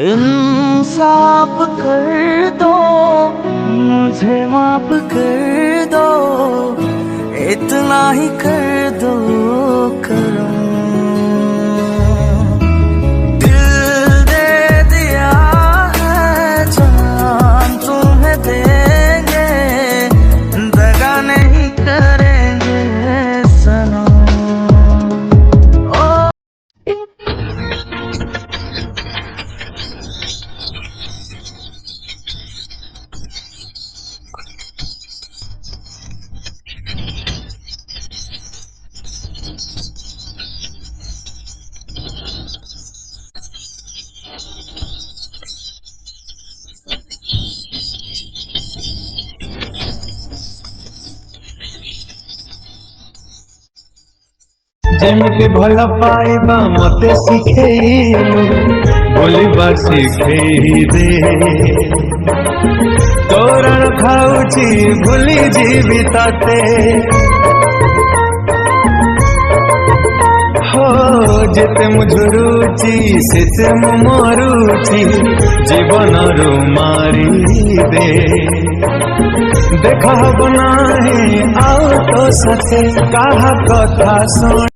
इंसाफ कर दो, मुझे माफ कर दो, इतना ही कर दो करम। दिल दे दिया है जान तुम्हें देंगे, दगा नहीं करेंगे सनम। जेमिति भल पाइबा मते शिखेइलु बोलिबा शिखेइ दे। तोरण खाउची भूली जीवी ताते, हो जेते मुझुरुची सेते मु मरुची जीवन रु मारी दे। देखा हब नाही आउ तो सते काहा कथा सुन।